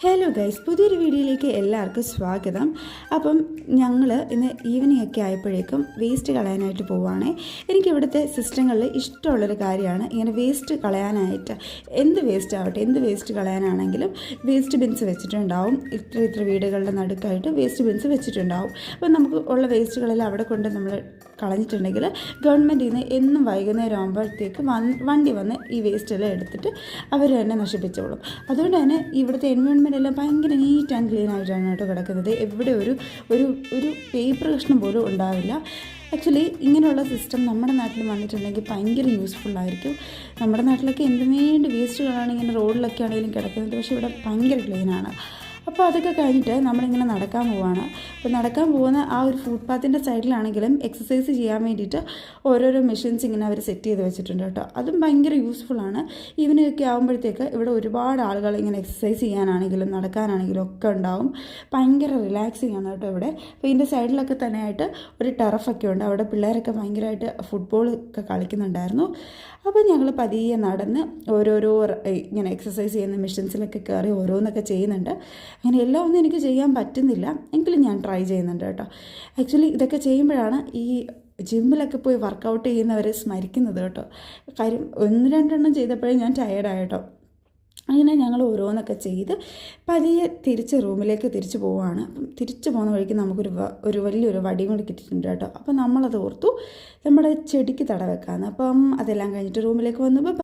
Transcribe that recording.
Hello guys, പുതിയൊരു വീഡിയോയിലേക്ക് എല്ലാവർക്കും സ്വാഗതം. അപ്പം ഞങ്ങൾ ഇന്ന് ഈവനിങ് ഒക്കെ ആയപ്പോഴേക്കും വേസ്റ്റ് കളയാനായിട്ട് പോവുകയാണേ. എനിക്കിവിടുത്തെ സിസ്റ്റങ്ങളിൽ ഇഷ്ടമുള്ളൊരു കാര്യമാണ് ഇങ്ങനെ വേസ്റ്റ് കളയാനായിട്ട്. എന്ത് വേസ്റ്റ് ആവട്ടെ, എന്ത് വേസ്റ്റ് കളയാനാണെങ്കിലും വേസ്റ്റ് ബിൻസ് വെച്ചിട്ടുണ്ടാവും. ഇത്ര വീടുകളുടെ നടുക്കായിട്ട് വേസ്റ്റ് ബിൻസ് വെച്ചിട്ടുണ്ടാവും. അപ്പം നമുക്ക് ഉള്ള വേസ്റ്റുകളെല്ലാം അവിടെ കൊണ്ട് നമ്മൾ കളഞ്ഞിട്ടുണ്ടെങ്കിൽ ഗവൺമെൻറ്റിൽ നിന്ന് എന്നും വൈകുന്നേരം ആകുമ്പോഴത്തേക്ക് വണ്ടി വന്ന് ഈ വേസ്റ്റെല്ലാം എടുത്തിട്ട് അവർ തന്നെ നശിപ്പിച്ചോളും. അതുകൊണ്ട് തന്നെ ഇവിടുത്തെ എൻവയോൺമെൻറ്റ് എല്ലാം ഭയങ്കര നീറ്റ് ആൻഡ് ക്ലീൻ ആയിട്ടാണ് കേട്ടോ കിടക്കുന്നത്. എവിടെ ഒരു ഒരു ഒരു പേപ്പർ കഷ്ണം പോലും ഉണ്ടാവില്ല. ആക്ച്വലി ഇങ്ങനെയുള്ള സിസ്റ്റം നമ്മുടെ നാട്ടിൽ വന്നിട്ടുണ്ടെങ്കിൽ ഭയങ്കര യൂസ്ഫുള്ളായിരിക്കും. നമ്മുടെ നാട്ടിലൊക്കെ എന്തുവേണ്ടി വേസ്റ്റുകളാണ് ഇങ്ങനെ റോഡിലൊക്കെ ആണെങ്കിലും കിടക്കുന്നത്, പക്ഷേ ഇവിടെ ഭയങ്കര ക്ലീനാണ്. അപ്പോൾ അതൊക്കെ കഴിഞ്ഞിട്ട് നമ്മളിങ്ങനെ നടക്കാൻ പോവുകയാണ്. അപ്പോൾ നടക്കാൻ പോകുന്ന ആ ഒരു ഫുട്പാത്തിൻ്റെ സൈഡിലാണെങ്കിലും എക്സസൈസ് ചെയ്യാൻ വേണ്ടിയിട്ട് ഓരോരോ മെഷീൻസ് ഇങ്ങനെ അവർ സെറ്റ് ചെയ്ത് വെച്ചിട്ടുണ്ട് കേട്ടോ. അതും ഭയങ്കര യൂസ്ഫുള്ളാണ്. ഈവനിങ്ങൊക്കെ ആകുമ്പോഴത്തേക്ക് ഇവിടെ ഒരുപാട് ആളുകൾ ഇങ്ങനെ എക്സസൈസ് ചെയ്യാനാണെങ്കിലും നടക്കാനാണെങ്കിലും ഒക്കെ ഉണ്ടാവും. ഭയങ്കര റിലാക്സിങ് ആണ് കേട്ടോ ഇവിടെ. അപ്പോൾ ഇതിൻ്റെ സൈഡിലൊക്കെ തന്നെയായിട്ട് ഒരു ടർഫൊക്കെ ഉണ്ട്. അവിടെ പിള്ളേരൊക്കെ ഭയങ്കരമായിട്ട് ഫുട്ബോൾ ഒക്കെ കളിക്കുന്നുണ്ടായിരുന്നു. അപ്പോൾ ഞങ്ങൾ പതിയെ നടന്ന് ഓരോരോ ഇങ്ങനെ എക്സസൈസ് ചെയ്യുന്ന മെഷീൻസിലൊക്കെ കയറി ഓരോന്നൊക്കെ ചെയ്യുന്നുണ്ട്. അങ്ങനെ എല്ലാം ഒന്നും എനിക്ക് ചെയ്യാൻ പറ്റുന്നില്ല, എങ്കിലും ഞാൻ ട്രൈ ചെയ്യുന്നുണ്ട് കേട്ടോ. ആക്ച്വലി ഇതൊക്കെ ചെയ്യുമ്പോഴാണ് ഈ ജിമ്മിലൊക്കെ പോയി വർക്കൗട്ട് ചെയ്യുന്നവരെ സ്മരിക്കുന്നത് കേട്ടോ. കാര്യം 1-2 ചെയ്തപ്പോഴേ ഞാൻ ടയേർഡായ കേട്ടോ. അങ്ങനെ ഞങ്ങൾ ഓരോന്നൊക്കെ ചെയ്ത് പതിയെ തിരിച്ച് റൂമിലേക്ക് തിരിച്ചു പോവുകയാണ്. അപ്പം തിരിച്ചു പോകുന്ന വഴിക്ക് നമുക്കൊരു വലിയൊരു വടിയും കൂടി കിട്ടിയിട്ടുണ്ട് കേട്ടോ. അപ്പം നമ്മളത് ഓർത്തു നമ്മുടെ ചെടിക്ക് തട വെക്കാമെന്ന്. അപ്പം അതെല്ലാം കഴിഞ്ഞിട്ട് റൂമിലേക്ക് വന്നപ്പോൾ